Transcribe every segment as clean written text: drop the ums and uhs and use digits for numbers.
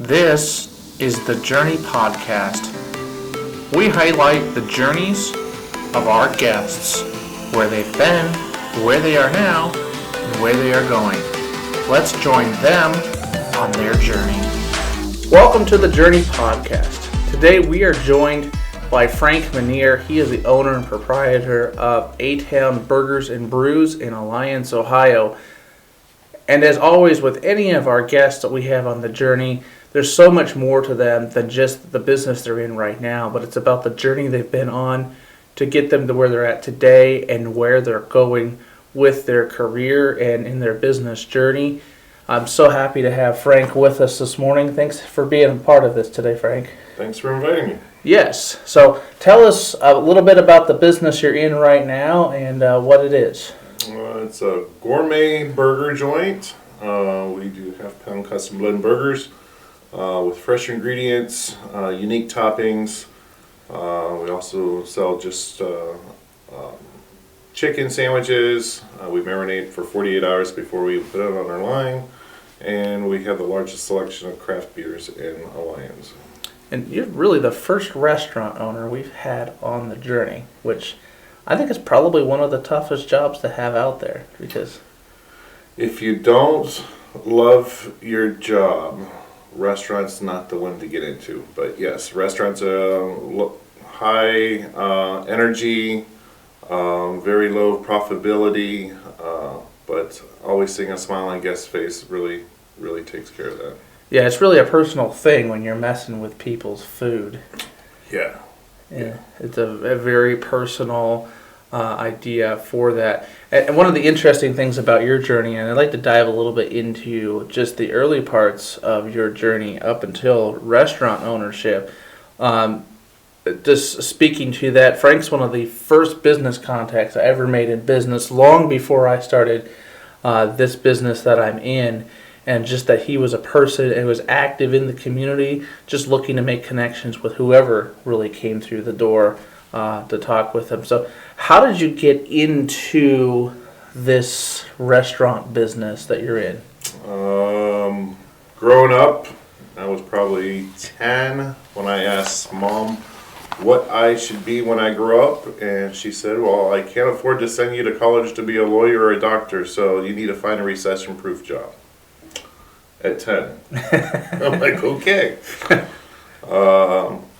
This is the Journey Podcast. We highlight the journeys of our guests, where they've been, where they are now, and where they are going. Let's join them on their journey. Welcome to the Journey Podcast. Today we are joined by Frank Minear. He is the owner and proprietor of A-Town Burgers and Brews in Alliance, Ohio. And as always with any of our guests that we have on the journey, there's so much more to them than just the business they're in right now, but it's about the journey they've been on to get them to where they're at today and where they're going with their career and in their business journey. I'm so happy to have Frank with us this morning. Thanks for being a part of this today, Frank. Thanks for inviting me. Yes. So tell us a little bit about the business you're in right now and what it is. It's a gourmet burger joint. We do half-pound custom blend burgers with fresh ingredients, unique toppings. We also sell just chicken sandwiches. We marinate for 48 hours before we put it on our line. And we have the largest selection of craft beers in Alliance. And you're really the first restaurant owner we've had on the journey, which I think is probably one of the toughest jobs to have out there, because if you don't love your job, restaurant's not the one to get into. But yes, restaurants are high energy, very low profitability, but always seeing a smiling guest face really takes care of that. Yeah, it's really a personal thing when you're messing with people's food. Yeah. It's a very personal idea for that. And one of the interesting things about your journey, and I'd like to dive a little bit into just the early parts of your journey up until restaurant ownership. Just speaking to that, Frank's one of the first business contacts I ever made in business, long before I started this business that I'm in. And just that he was a person and was active in the community, just looking to make connections with whoever really came through the door to talk with him. So how did you get into this restaurant business that you're in? Growing up, I was probably 10 when I asked Mom what I should be when I grow up. And she said, well, I can't afford to send you to college to be a lawyer or a doctor, so you need to find a recession-proof job. At 10. I'm like, okay.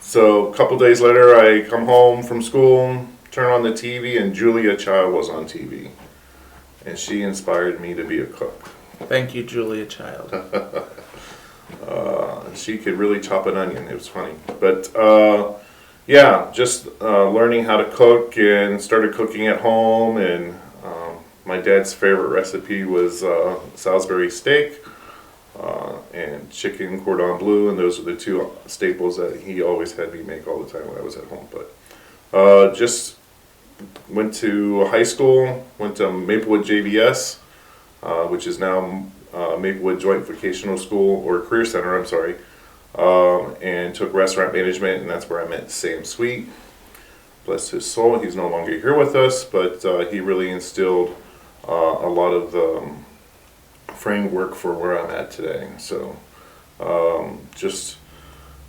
So a couple days later, I come home from school, turn on the TV, and Julia Child was on TV. And she inspired me to be a cook. Thank you, Julia Child. She could really chop an onion. It was funny. But just learning how to cook and started cooking at home. And my dad's favorite recipe was Salisbury steak. And chicken cordon bleu, and those are the two staples that he always had me make all the time when I was at home. But just went to high school, went to Maplewood JVS, which is now Maplewood Joint Vocational School, or Career Center, I'm sorry, and took restaurant management, and that's where I met Sam Sweet. Bless his soul, he's no longer here with us, but he really instilled a lot of the framework for where I'm at today. So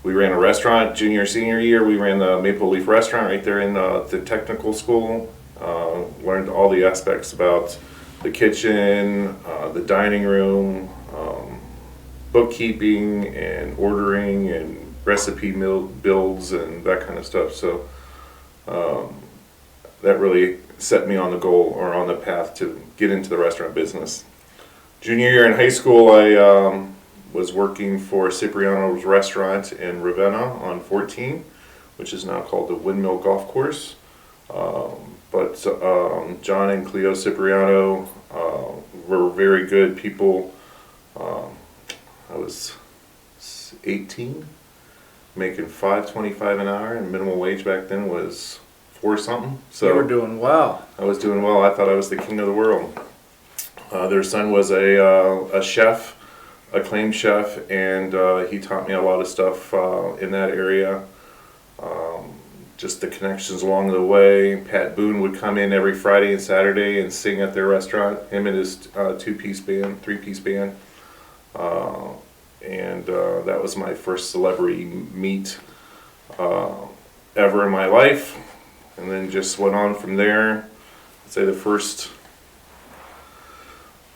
we ran a restaurant junior senior year. We ran the Maple Leaf restaurant right there in the technical school. Learned all the aspects about the kitchen, the dining room, bookkeeping and ordering and recipe builds and that kind of stuff. So that really set me on the goal, or on the path to get into the restaurant business. Junior year in high school, I was working for Cipriano's restaurant in Ravenna on 14, which is now called the Windmill Golf Course. But John and Cleo Cipriano were very good people. I was 18, making $5.25 an hour, and minimum wage back then was $4 something. So you were doing well. I was doing well. I thought I was the king of the world. Their son was a chef, acclaimed chef, and he taught me a lot of stuff in that area. Just the connections along the way. Pat Boone would come in every Friday and Saturday and sing at their restaurant, him and his three-piece band. and that was my first celebrity meet ever in my life, and then just went on from there. I'd say the first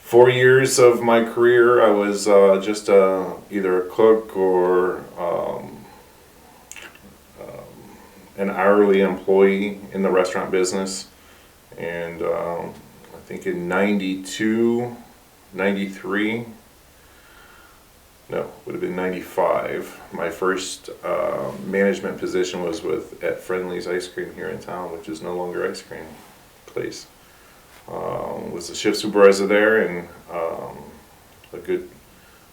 4 years of my career, I was just either a cook or an hourly employee in the restaurant business. And I think in 92, 93, no, would have been 95, my first management position was at Friendly's Ice Cream here in town, which is no longer ice cream place. Was the shift supervisor there, and a good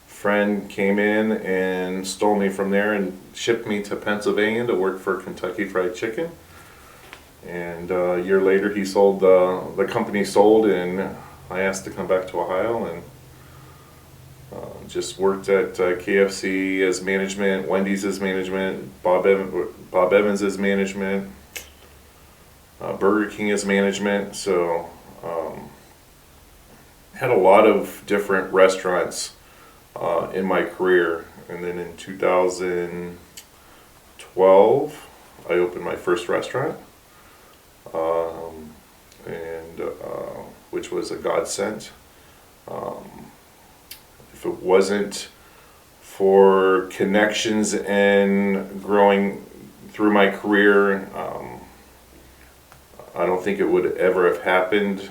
friend came in and stole me from there and shipped me to Pennsylvania to work for Kentucky Fried Chicken. And a year later, he sold the company sold, and I asked to come back to Ohio, and just worked at KFC as management, Wendy's as management, Bob Evans as management, Burger King as management. So had a lot of different restaurants in my career. And then in 2012, I opened my first restaurant, and which was a godsend. If it wasn't for connections and growing through my career, I don't think it would ever have happened.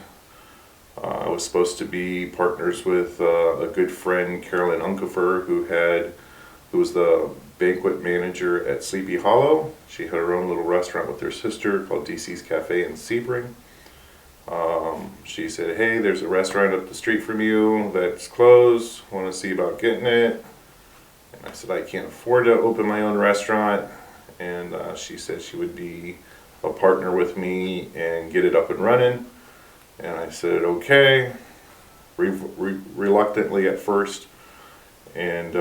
I was supposed to be partners with a good friend, Carolyn Unkefer, who was the banquet manager at Sleepy Hollow. She had her own little restaurant with her sister called DC's Cafe in Sebring. She said, "Hey, there's a restaurant up the street from you that's closed. Want to see about getting it?" And I said, "I can't afford to open my own restaurant." And she said she would be a partner with me and get it up and running. And I said, okay, reluctantly at first, and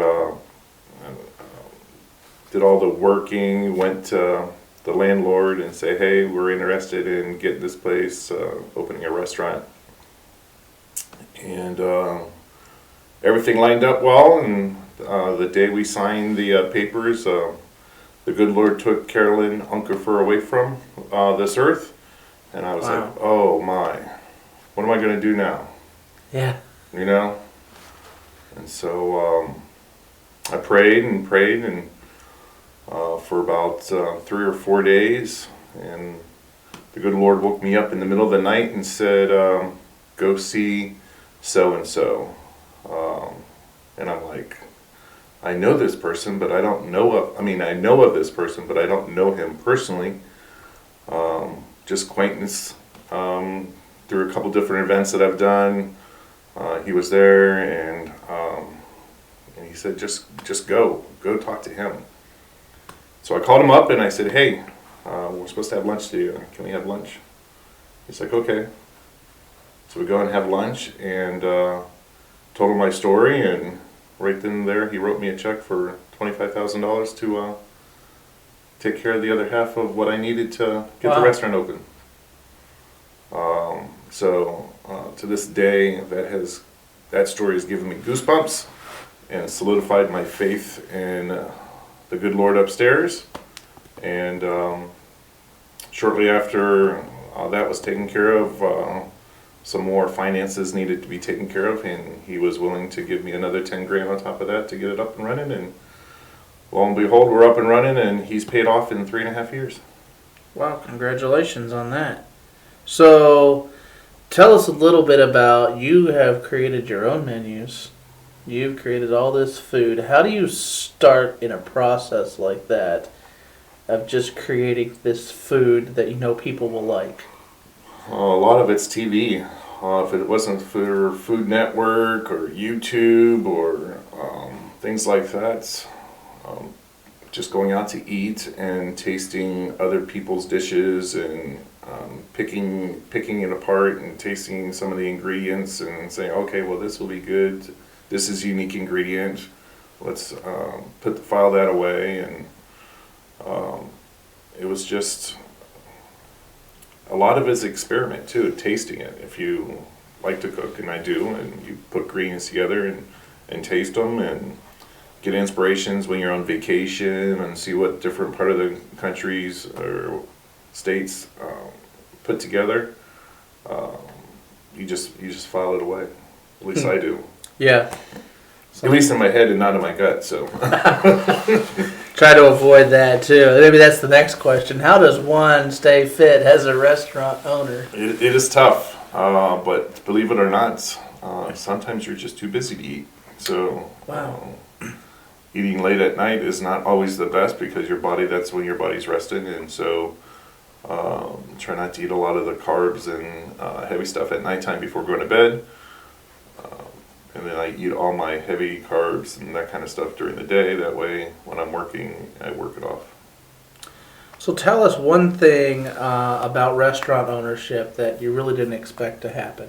did all the working, went to the landlord and say, "Hey, we're interested in getting this place, opening a restaurant." And everything lined up well, and the day we signed the papers, the good Lord took Carolyn Unkefer away from this earth, and I was Wow. like, oh my, what am I going to do now? Yeah. You know? And so I prayed and for about 3 or 4 days, and the good Lord woke me up in the middle of the night and said, go see so-and-so. And I'm like, I know this person, but I don't know I know of this person, but I don't know him personally. Just acquaintance through a couple different events that I've done. He was there, and he said, just go talk to him. So I called him up and I said, "Hey, we're supposed to have lunch today. Can we have lunch?" He's like, "Okay." So we go and have lunch, and told him my story, and right then and there he wrote me a check for $25,000 to take care of the other half of what I needed to get the restaurant open. So to this day, that story has given me goosebumps and solidified my faith in the good Lord upstairs. And shortly after that was taken care of, some more finances needed to be taken care of, and he was willing to give me another 10 grand on top of that to get it up and running. And lo and behold, we're up and running, and he's paid off in 3.5 years. Wow, congratulations on that. So, tell us a little bit about, you have created your own menus. You've created all this food. How do you start in a process like that of just creating this food that you know people will like? A lot of it's TV. If it wasn't for Food Network or YouTube or things like that, just going out to eat and tasting other people's dishes and picking it apart and tasting some of the ingredients and saying, okay, well, this will be good. This is a unique file that away. And it was just, a lot of it's experiment too, tasting it. If you like to cook, and I do, and you put ingredients together and taste them, and get inspirations when you're on vacation and see what different part of the countries or states put together. You just file it away. At least I do. Yeah. At least in my head and not in my gut. So Try to avoid that too. Maybe that's the next question. How does one stay fit as a restaurant owner? it is tough, but believe it or not, sometimes you're just too busy to eat. So Wow. Eating late at night is not always the best because that's when your body's resting, and so try not to eat a lot of the carbs and heavy stuff at nighttime before going to bed. And then I eat all my heavy carbs and that kind of stuff during the day. That way, when I'm working, I work it off. So tell us one thing about restaurant ownership that you really didn't expect to happen.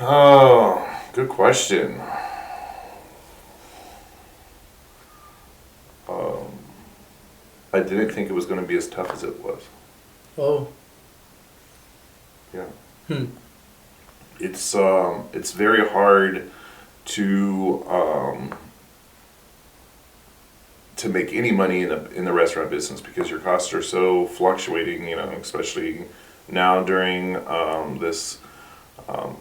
Oh, good question. I didn't think it was going to be as tough as it was. Oh. Yeah. Hmm. It's very hard to make any money in the restaurant business because your costs are so fluctuating. You know, especially now during this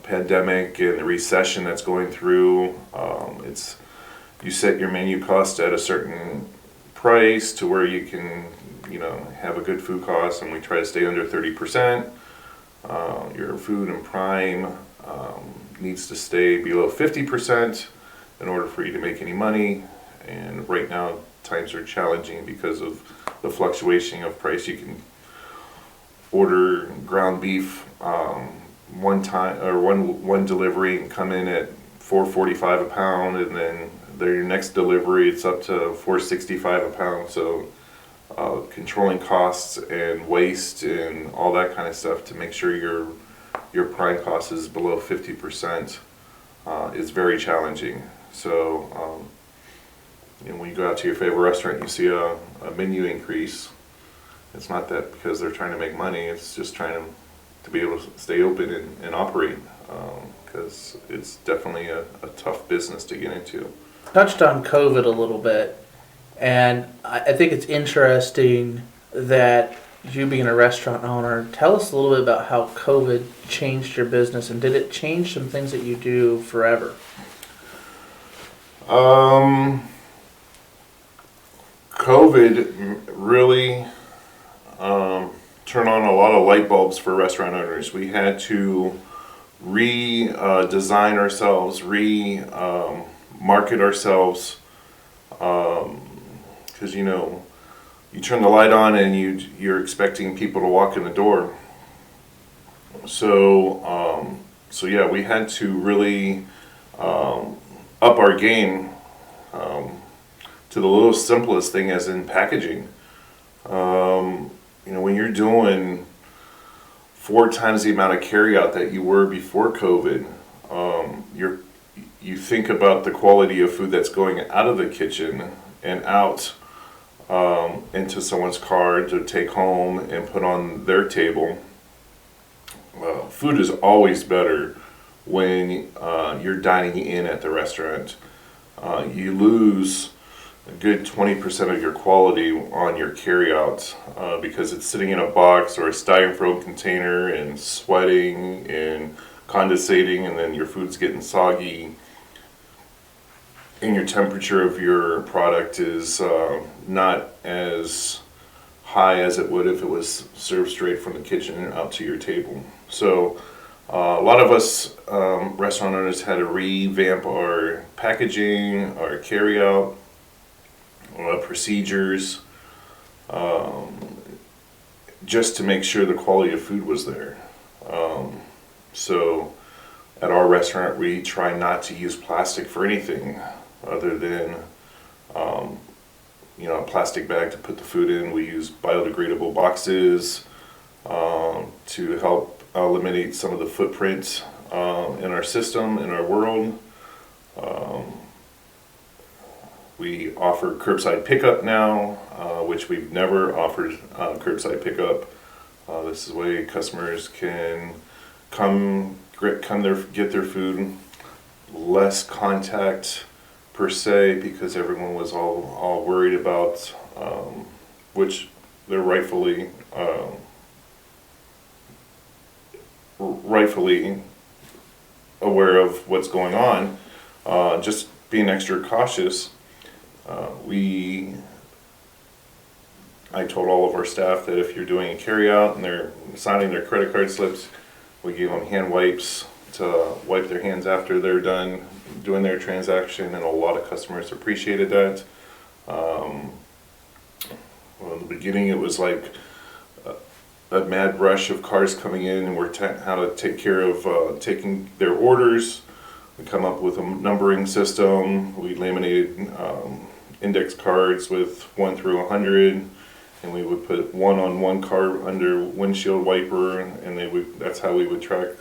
pandemic and the recession that's going through. You set your menu cost at a certain price to where you can, have a good food cost, and we try to stay under 30%. Your food and prime needs to stay below 50% in order for you to make any money. And right now, times are challenging because of the fluctuation of price. You can order ground beef one time or one delivery and come in at $4.45 a pound, and then your next delivery it's up to $4.65 a pound. So controlling costs and waste and all that kind of stuff to make sure your prime cost is below 50% is very challenging. So when you go out to your favorite restaurant, you see a menu increase. It's not that because they're trying to make money. It's just trying to be able to stay open and operate, because it's definitely a tough business to get into. Touched on COVID a little bit, and I think it's interesting that you being a restaurant owner, tell us a little bit about how COVID changed your business, and did it change some things that you do forever? COVID really turned on a lot of light bulbs for restaurant owners. We had to redesign ourselves, market ourselves, because you turn the light on and you're expecting people to walk in the door. So yeah, we had to really up our game to the little simplest thing, as in packaging. When you're doing 4 times the amount of carryout that you were before COVID, you think about the quality of food that's going out of the kitchen and out into someone's car to take home and put on their table. Food is always better when you're dining in at the restaurant. You lose a good 20% of your quality on your carryout because it's sitting in a box or a styrofoam container and sweating and condensating, and then your food's getting soggy, and your temperature of your product is not as high as it would if it was served straight from the kitchen and out to your table. So a lot of us restaurant owners had to revamp our packaging, our carryout procedures, just to make sure the quality of food was there. So at our restaurant, we try not to use plastic for anything other than a plastic bag to put the food in. We use biodegradable boxes to help eliminate some of the footprint in our system, in our world. We offer curbside pickup now, which we've never offered curbside pickup. This is a way customers can get their food less contact per se, because everyone was all worried about, which they're rightfully aware of what's going on, just being extra cautious. I told all of our staff that if you're doing a carryout and they're signing their credit card slips, we gave them hand wipes to wipe their hands after they're done doing their transaction, and a lot of customers appreciated that. Well, in the beginning, it was like a mad rush of cars coming in, and how to take care of taking their orders. We come up with a numbering system. We laminated index cards with 1 through 100, and we would put one on one car under windshield wiper, and that's how we would track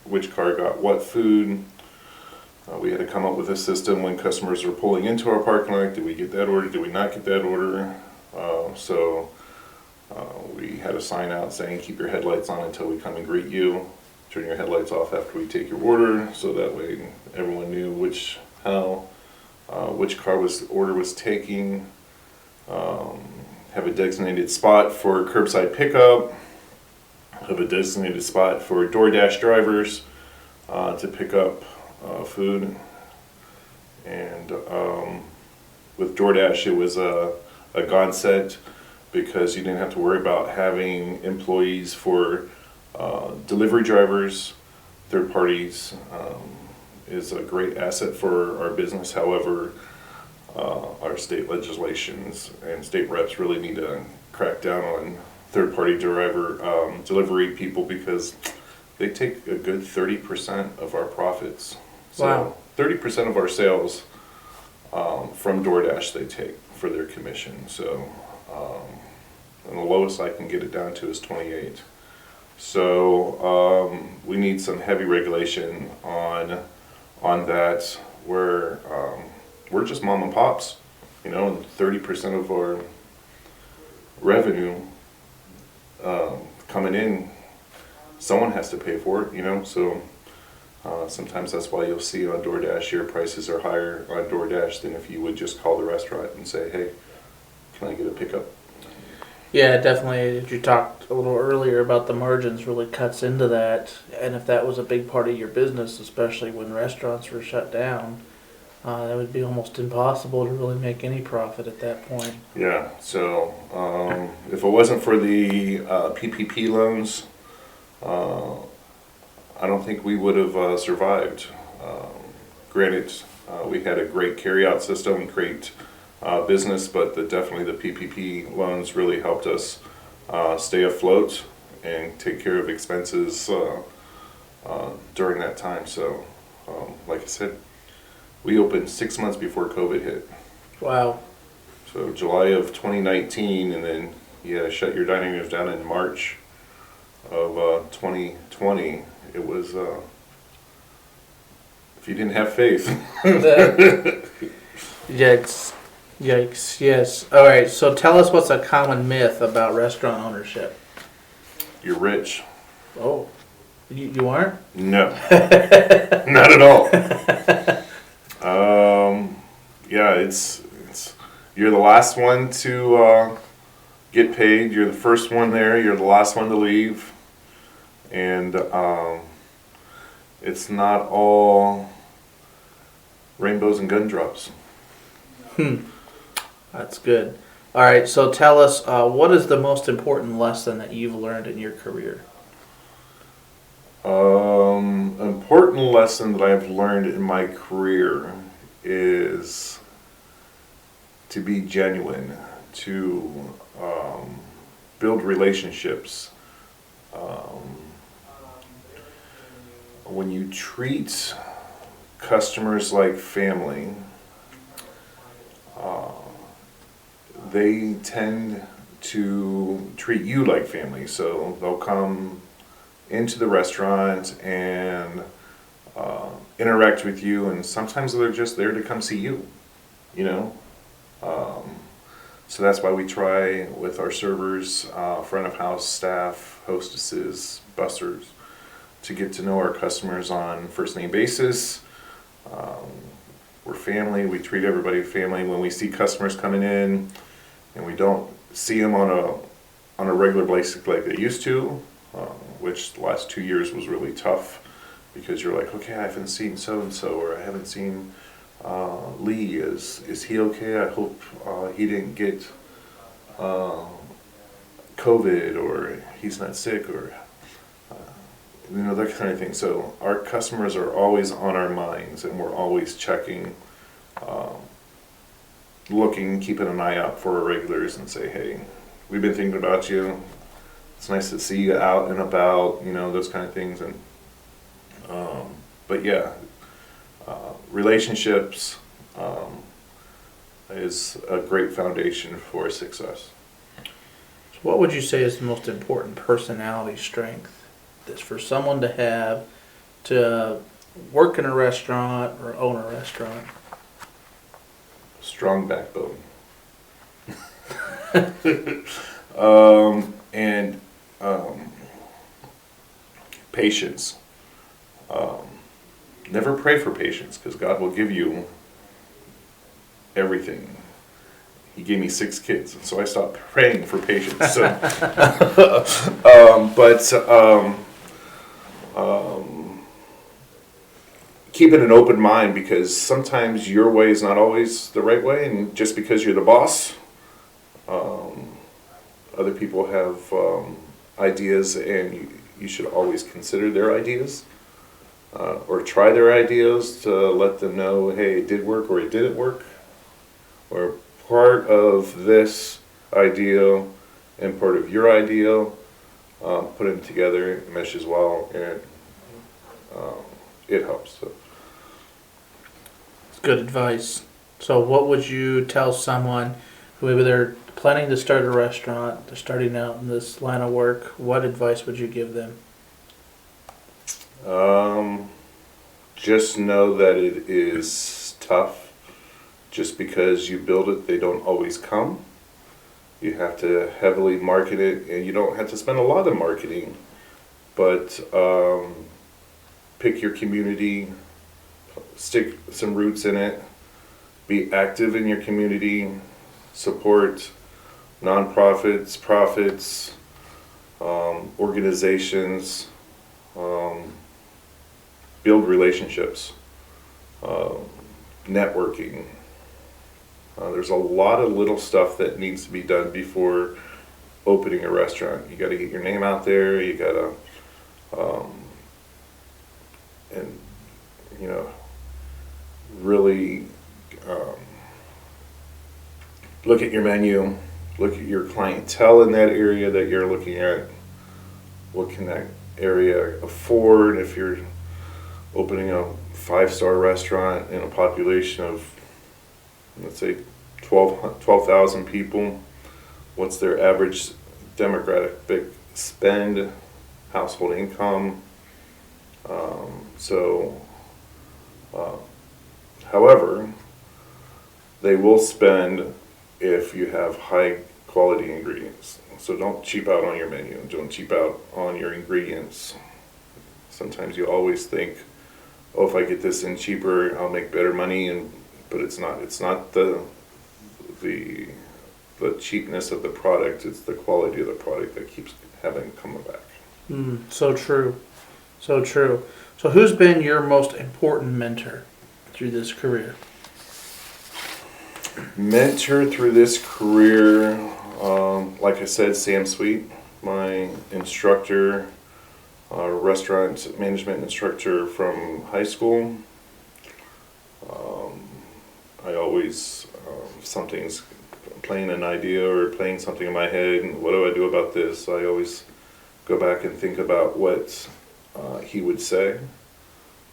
which car got what food. We had to come up with a system when customers were pulling into our parking lot. Did we get that order? Did we not get that order? So we had a sign out saying, keep your headlights on until we come and greet you. Turn your headlights off after we take your order, so that way everyone knew which car order was taking. Have a designated spot for curbside pickup. Have a designated spot for DoorDash drivers to pick up food. And with DoorDash, it was a godsend, because you didn't have to worry about having employees for delivery drivers. Third parties is a great asset for our business. However, our state legislations and state reps really need to crack down on third-party delivery people, because they take a good 30% of our profits. So Wow. 30% of our sales from DoorDash they take for their commission. So and the lowest I can get it down to is 28. So we need some heavy regulation on that, where we're just mom and pops, and 30% of our revenue coming in, someone has to pay for it, so sometimes that's why you'll see on DoorDash your prices are higher on DoorDash than if you would just call the restaurant and say, hey, can I get a pickup? Yeah, definitely. You talked a little earlier about the margins really cuts into that, and if that was a big part of your business, especially when restaurants were shut down, that would be almost impossible to really make any profit at that point. Yeah, so if it wasn't for the PPP loans, I don't think we would have survived. Granted, we had a great carryout system, great business, but definitely the PPP loans really helped us stay afloat and take care of expenses during that time. So, like I said, we opened 6 months before COVID hit. Wow. So July of 2019, and then you had to shut your dining rooms down in March of 2020. It was, if you didn't have faith. Yikes. Yikes, yes. All right, so tell us what's a common myth about restaurant ownership. You're rich. Oh, you aren't? No, not at all. Yeah, it's you're the last one to get paid. You're the first one there. You're the last one to leave, and it's not all rainbows and gumdrops. That's good. All right, so tell us, what is the most important lesson that you've learned in your career? Important lesson that I've learned in my career is to be genuine, to build relationships. When you treat customers like family, they tend to treat you like family. So they'll come into the restaurant and interact with you, and sometimes they're just there to come see you, So that's why we try with our servers, front of house staff, hostesses, bussers, to get to know our customers on first name basis, We're family. We treat everybody family. When we see customers coming in, and we don't see them on a regular basis like they used to, which the last 2 years was really tough, because you're like, okay, I haven't seen so and so, or I haven't seen Lee. Is he okay? I hope he didn't get COVID, or he's not sick, or that kind of thing. So our customers are always on our minds, and we're always checking, looking, keeping an eye out for our regulars, and say, hey, we've been thinking about you. It's nice to see you out and about, those kind of things. And but yeah, relationships is a great foundation for success. So what would you say is the most important personality strength that's for someone to have to work in a restaurant or own a restaurant? Strong backbone. And patience. Never pray for patience, because God will give you everything. He gave me 6 kids, and so I stopped praying for patience. So, keeping an open mind, because sometimes your way is not always the right way, and just because you're the boss, other people have ideas, and you should always consider their ideas, or try their ideas to let them know, hey, it did work or it didn't work, or part of this idea and part of your idea, put them together, it meshes well, and it helps. So. It's good advice. So what would you tell someone who maybe they're planning to start a restaurant, they're starting out in this line of work, what advice would you give them? Just know that it is tough. Just because you build it, they don't always come. You have to heavily market it, and you don't have to spend a lot of marketing, but pick your community, stick some roots in it, be active in your community, support nonprofits, profits, organizations, build relationships, networking. There's a lot of little stuff that needs to be done before opening a restaurant. You got to get your name out there. You got to, and really look at your menu, look at your clientele in that area that you're looking at. What can that area afford? If you're opening a 5-star restaurant in a population of, let's say, 12,000 people, what's their average demographic spend, household income? However, they will spend if you have high quality ingredients. So don't cheap out on your menu. Don't cheap out on your ingredients. Sometimes you always think, oh, if I get this in cheaper, I'll make better money, but it's not. It's not the cheapness of the product. It's the quality of the product that keeps having come back. So true. So true. So who's been your most important mentor through this career? Mentor through this career, like I said, Sam Sweet, my instructor, restaurant management instructor from high school. I always, something's playing an idea or playing something in my head, and what do I do about this? I always go back and think about what he would say.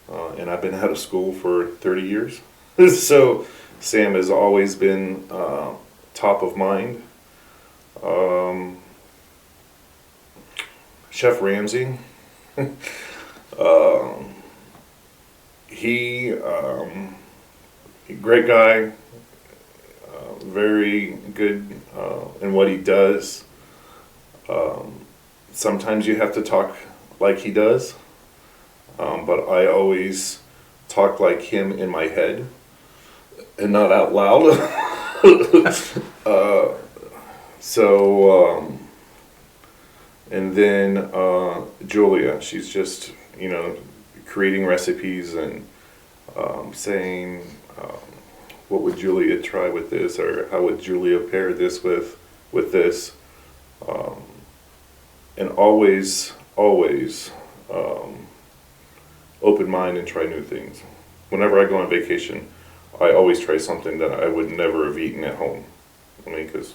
And I've been out of school for 30 years. So Sam has always been top of mind. Chef Ramsay. He great guy, very good in what he does. Sometimes you have to talk like he does, but I always talk like him in my head and not out loud. And then Julia, she's just, creating recipes and saying, what would Julia try with this, or how would Julia pair this with this, and always open mind and try new things. Whenever I go on vacation, I always try something that I would never have eaten at home. I mean, because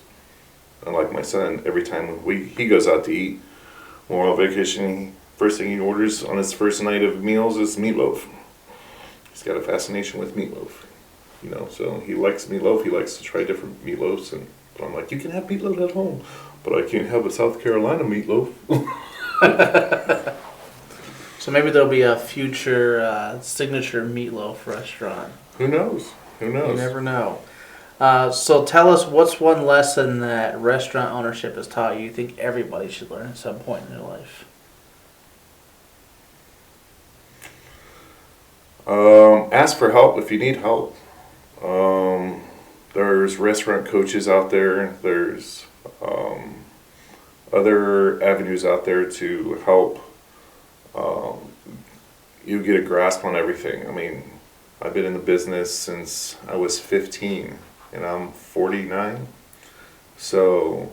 unlike my son, every time he goes out to eat, when we're on vacation, first thing he orders on his first night of meals is meatloaf. He's got a fascination with meatloaf, so he likes meatloaf. He likes to try different meatloafs, and I'm like, you can have meatloaf at home, but I can't have a South Carolina meatloaf. So maybe there'll be a future signature meatloaf restaurant. Who knows? You never know. So tell us, what's one lesson that restaurant ownership has taught you think everybody should learn at some point in their life? Ask for help if you need help. There's restaurant coaches out there. There's other avenues out there to help you get a grasp on everything. I mean, I've been in the business since I was 15, and I'm 49. So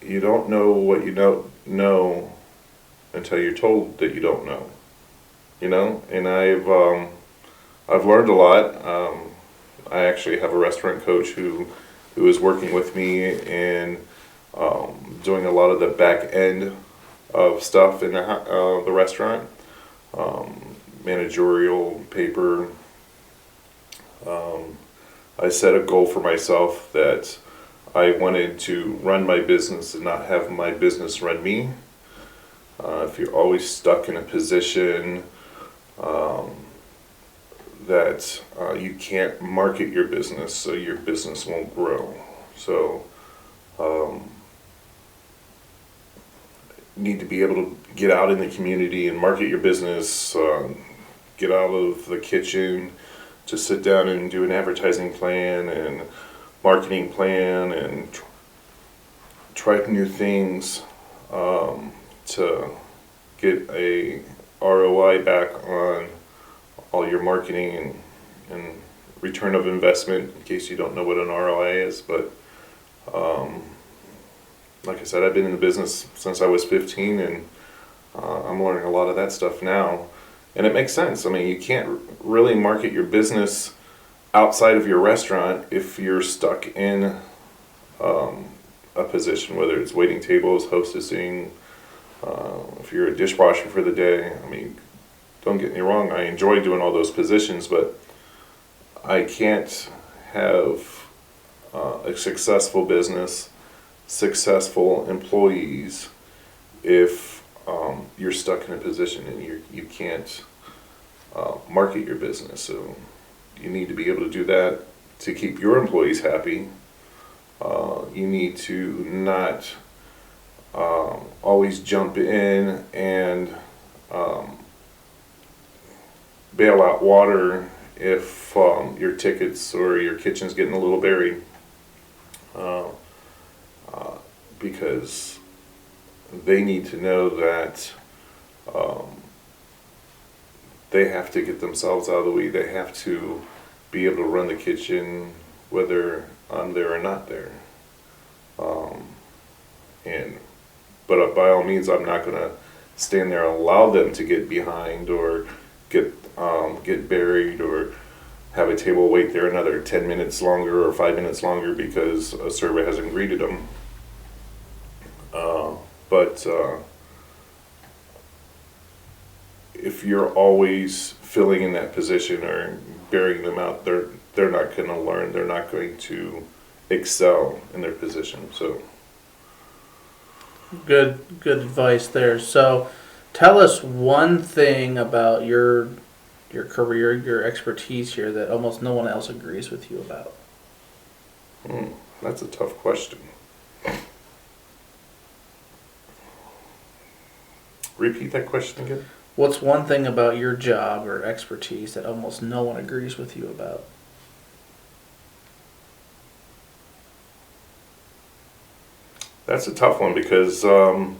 you don't know what you don't know until you're told that you don't know. And I've learned a lot. I actually have a restaurant coach who is working with me and doing a lot of the back end of stuff in the restaurant, managerial paper. I set a goal for myself that I wanted to run my business and not have my business run me. If you're always stuck in a position that you can't market your business, so your business won't grow. So need to be able to get out in the community and market your business, get out of the kitchen, to sit down and do an advertising plan and marketing plan and try new things to get a ROI back on all your marketing and return of investment, in case you don't know what an ROI is. But like I said, I've been in the business since I was 15, and I'm learning a lot of that stuff now. And it makes sense. I mean, you can't really market your business outside of your restaurant if you're stuck in a position, whether it's waiting tables, hostessing, if you're a dishwasher for the day. I mean, don't get me wrong, I enjoy doing all those positions, but I can't have a successful business, successful employees, if you're stuck in a position and you can't market your business. So you need to be able to do that to keep your employees happy. You need to not always jump in and bail out water if your tickets or your kitchen's getting a little buried, because they need to know that they have to get themselves out of the way. They have to be able to run the kitchen whether I'm there or not there. But by all means, I'm not going to stand there and allow them to get behind or get buried or have a table wait there another 10 minutes longer or 5 minutes longer because a server hasn't greeted them. But if you're always filling in that position or burying them out, they're not going to learn. They're not going to excel in their position. So good advice there. So tell us one thing about your career, your expertise here that almost no one else agrees with you about. That's a tough question. Repeat that question again. What's one thing about your job or expertise that almost no one agrees with you about? That's a tough one because I'm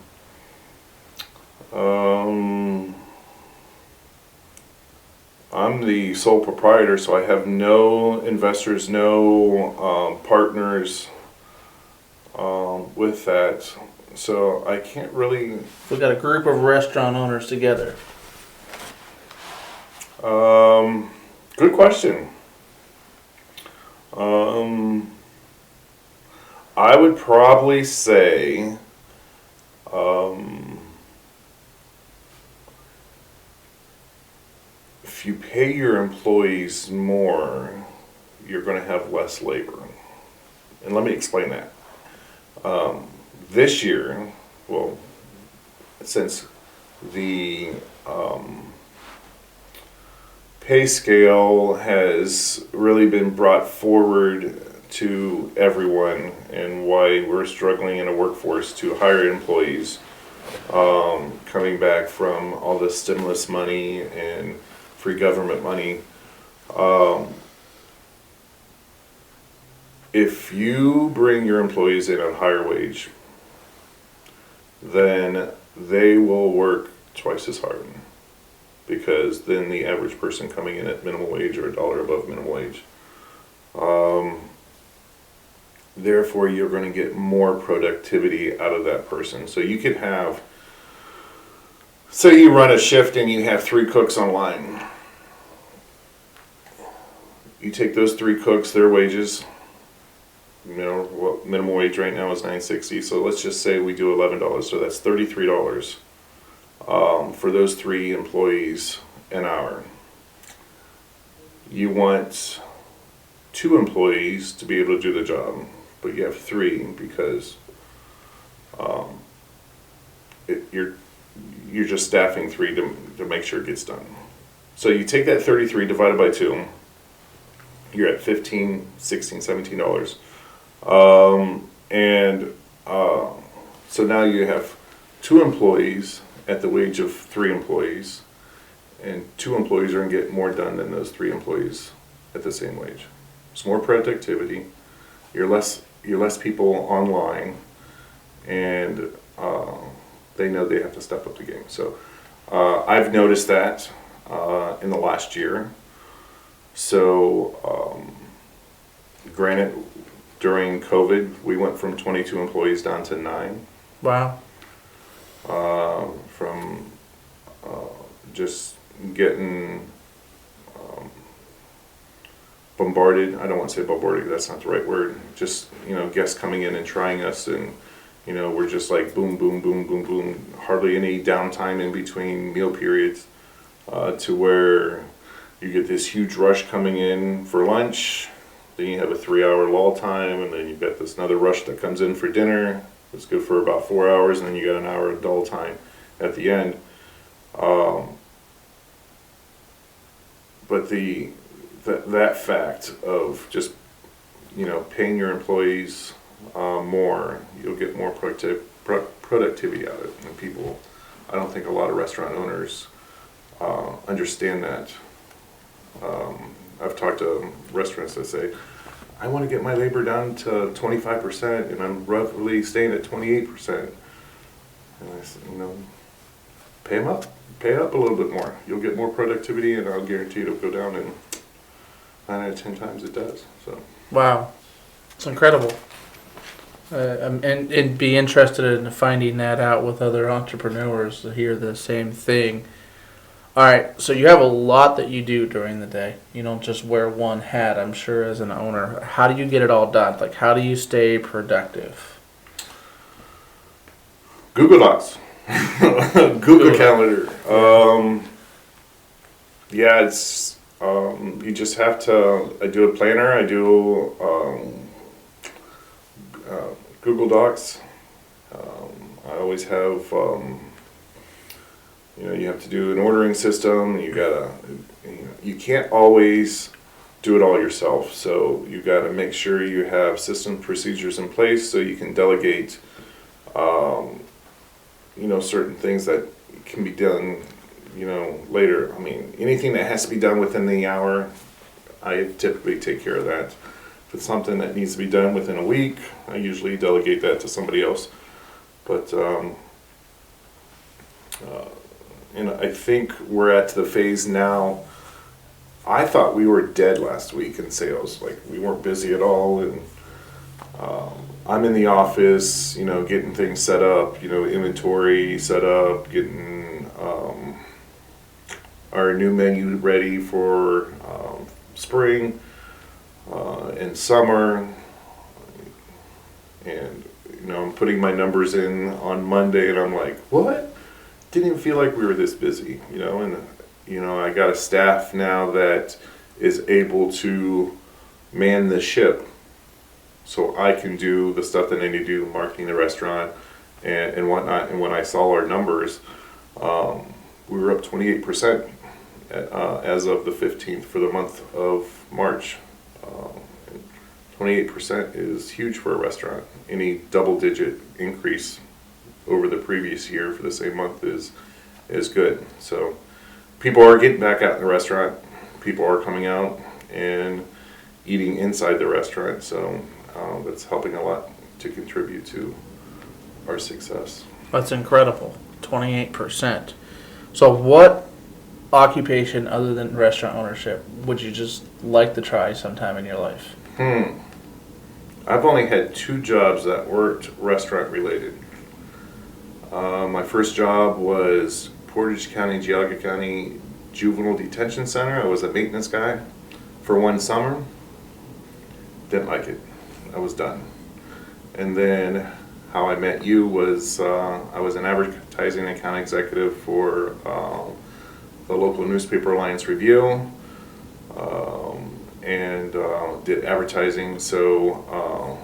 the sole proprietor, so I have no investors, no partners with that. So I can't really. We got a group of restaurant owners together. Good question. I would probably say if you pay your employees more, you're going to have less labor. And let me explain that. This year, well, since the pay scale has really been brought forward to everyone, and why we're struggling in a workforce to hire employees, coming back from all the stimulus money and free government money. If you bring your employees in at a higher wage, then they will work twice as hard, because then the average person coming in at minimum wage or $1 above minimum wage, therefore you're going to get more productivity out of that person. So you could have, say you run a shift and you have 3 cooks on line. You take those 3 cooks, their wages, what minimum wage right now is $9.60, so let's just say we do $11, so that's $33 for those 3 employees an hour. You want 2 employees to be able to do the job, but you have 3 because you're just staffing 3 to make sure it gets done. So you take that 33 divided by 2, you're at $15, $16, $17. So now you have 2 employees at the wage of 3 employees, and 2 employees are going to get more done than those 3 employees at the same wage. It's more productivity. You're less people online, and they know they have to step up the game. So I've noticed that in the last year. So granted, during COVID, we went from 22 employees down to 9. Wow. From just getting bombarded. I don't want to say bombarded, that's not the right word. Just, guests coming in and trying us, and, we're just like boom, boom, boom, boom, boom. Hardly any downtime in between meal periods, to where you get this huge rush coming in for lunch. Then you have a 3-hour lull time, and then you've got this another rush that comes in for dinner. It's good for about 4 hours, and then you got an hour of dull time at the end. But that fact of just paying your employees more, you'll get more productivity out of it. And people, I don't think a lot of restaurant owners understand that. I've talked to restaurants that say, I want to get my labor down to 25%, and I'm roughly staying at 28%. And I said, pay them up. Pay it up a little bit more. You'll get more productivity, and I'll guarantee it'll go down, and 9 out of 10 times it does. So. Wow. It's incredible. And be interested in finding that out with other entrepreneurs to hear the same thing. All right, so you have a lot that you do during the day. You don't just wear one hat, I'm sure, as an owner. How do you get it all done? Like, how do you stay productive? Google Docs. Google Calendar. It's, you just have to, I do a planner, I do Google Docs. I always have, you have to do an ordering system. You can't always do it all yourself. So you got to make sure you have system procedures in place so you can delegate, certain things that can be done later. I mean, anything that has to be done within the hour, I typically take care of that. If it's something that needs to be done within a week, I usually delegate that to somebody else. But I think we're at the phase now. I thought we were dead last week in sales. Like, we weren't busy at all, and I'm in the office, getting things set up, inventory set up, getting our new menu ready for spring and summer. And, I'm putting my numbers in on Monday, and I'm like, what? Didn't even feel like we were this busy, and, I got a staff now that is able to man the ship. So I can do the stuff that I need to do, marketing the restaurant and whatnot. And when I saw our numbers, we were up 28% as of the 15th for the month of March. 28% is huge for a restaurant. Any double-digit increase over the previous year for the same month is good. So people are getting back out in the restaurant. People are coming out and eating inside the restaurant. So that's helping a lot to contribute to our success. That's incredible, 28%. So what occupation other than restaurant ownership would you just like to try sometime in your life? I've only had 2 jobs that weren't restaurant related. My first job was Portage County, Geauga County Juvenile Detention Center. I was a maintenance guy for 1 summer. Didn't like it. I was done. And then how I met you was I was an advertising account executive for the local newspaper Alliance Review, and did advertising. So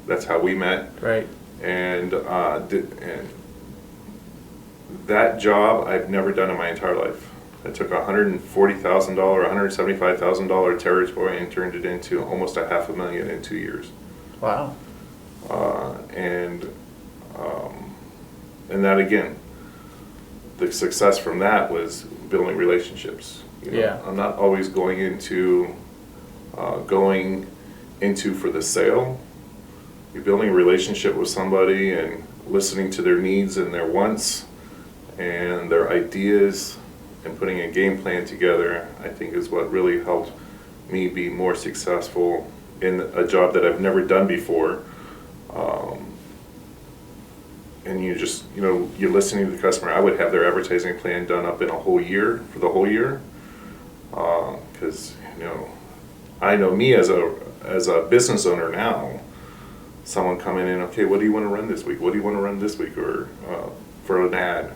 that's how we met. Right. And that job I've never done in my entire life. I took a $140,000, $175,000 territory and turned it into almost $500,000 in 2 years. Wow. And that again, the success from that was building relationships. Yeah. I'm not always going into for the sale. You're building a relationship with somebody and listening to their needs and their wants and their ideas and putting a game plan together, I think is what really helped me be more successful in a job that I've never done before. And you just, you're listening to the customer. I would have their advertising plan done up in a whole year, for the whole year. Because, I know me as a business owner now, someone coming in, okay, what do you want to run this week? What do you want to run this week? Or for an ad.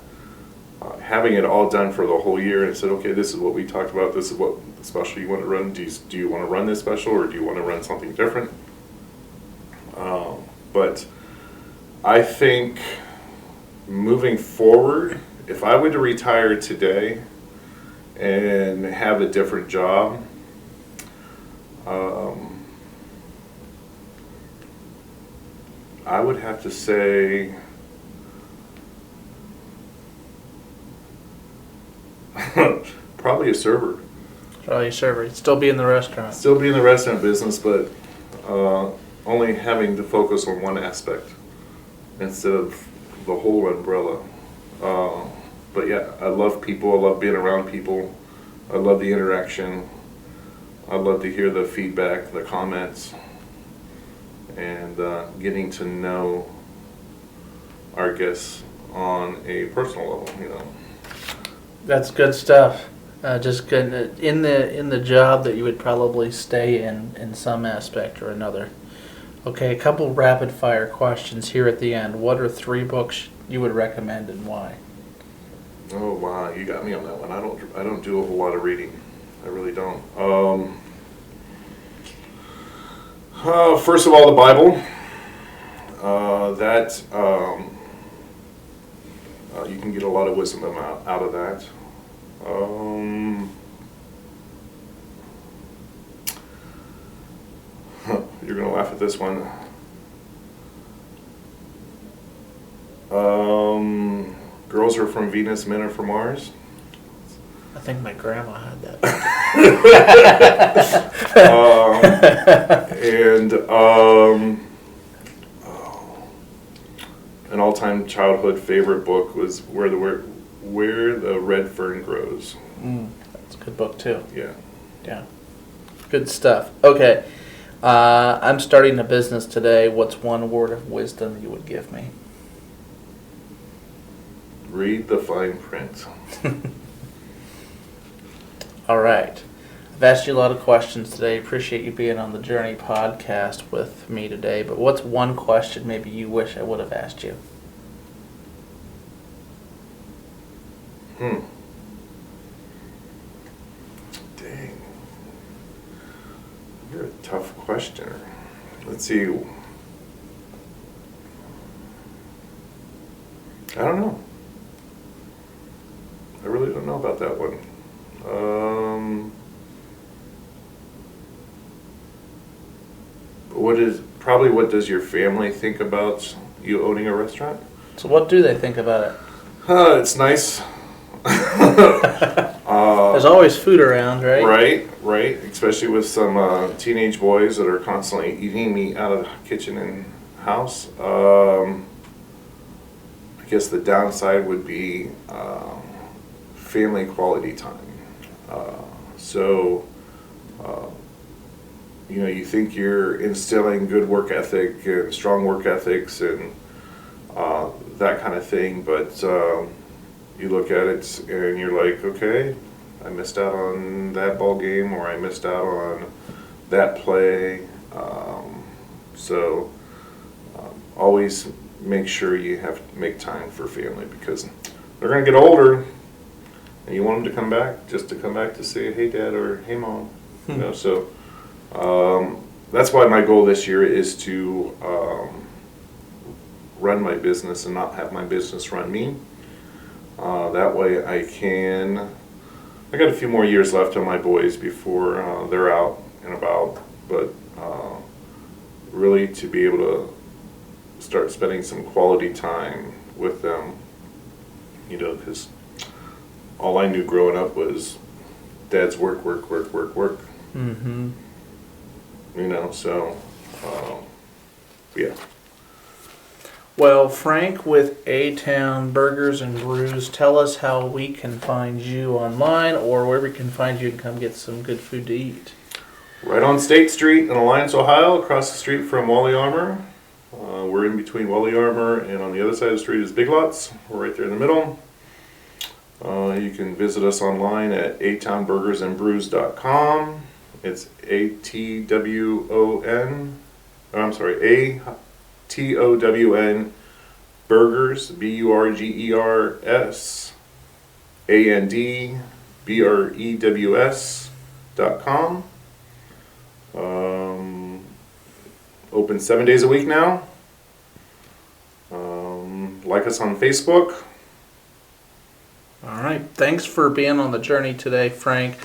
Having it all done for the whole year and said, okay, this is what we talked about. This is what special you want to run. Do you want to run this special, or do you want to run something different? But I think moving forward, if I were to retire today and have a different job, I would have to say probably a server. Probably a server. You'd still be in the restaurant. Still be in the restaurant business, but only having to focus on one aspect instead of the whole umbrella. But yeah, I love people. I love being around people. I love the interaction. I love to hear the feedback, the comments, and getting to know our guests on a personal level. That's good stuff. Just good in the job that you would probably stay in some aspect or another. Okay, a couple rapid fire questions here at the end. What are 3 books you would recommend and why? Oh wow, you got me on that one. I don't do a whole lot of reading. I really don't. First of all, the Bible. You can get a lot of wisdom out of that. You're gonna laugh at this one. Girls Are from Venus, Men Are from Mars think my grandma had that. And an all-time childhood favorite book was Where the Red Fern Grows. That's a good book too. Yeah. Yeah. Good stuff. Okay. I'm starting a business today. What's one word of wisdom you would give me? Read the fine print. All right. I've asked you a lot of questions today. Appreciate you being on the Journey podcast with me today. But what's one question maybe you wish I would have asked you? Dang. You're a tough questioner. Let's see. I don't know. I really don't know about that one. What does your family think about you owning a restaurant? So what do they think about it? It's nice. There's always food around, right? Right. Especially with some teenage boys that are constantly eating meat out of the kitchen and house. I guess the downside would be family quality time. You think you're instilling good work ethic and strong work ethics and that kind of thing, but you look at it and you're like, okay, I missed out on that ball game, or I missed out on that play. Always make sure you have to make time for family, because they're going to get older and you want them to come back, just to come back to say, hey dad, or hey mom. So that's why my goal this year is to run my business and not have my business run me. That way I got a few more years left on my boys before they're out and about, but really to be able to start spending some quality time with them, because all I knew growing up was dad's work. Mm-hmm. Yeah. Well, Frank with A-Town Burgers and Brews, tell us how we can find you online, or where we can find you and come get some good food to eat. Right on State Street in Alliance, Ohio, across the street from Wally Armour. We're in between Wally Armour, and on the other side of the street is Big Lots. We're right there in the middle. You can visit us online at atownburgersandbrews.com. It's ATOWN Burgers, BURGERSANDBREWS.com. Open 7 days a week now. Like us on Facebook. All right. Thanks for being on the journey today, Frank.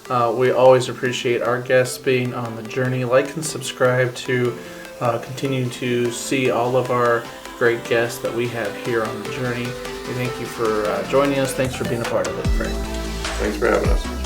We always appreciate our guests being on the journey. Like and subscribe to continue to see all of our great guests that we have here on the journey. We thank you for joining us. Thanks for being a part of it, Frank. Thanks for having us.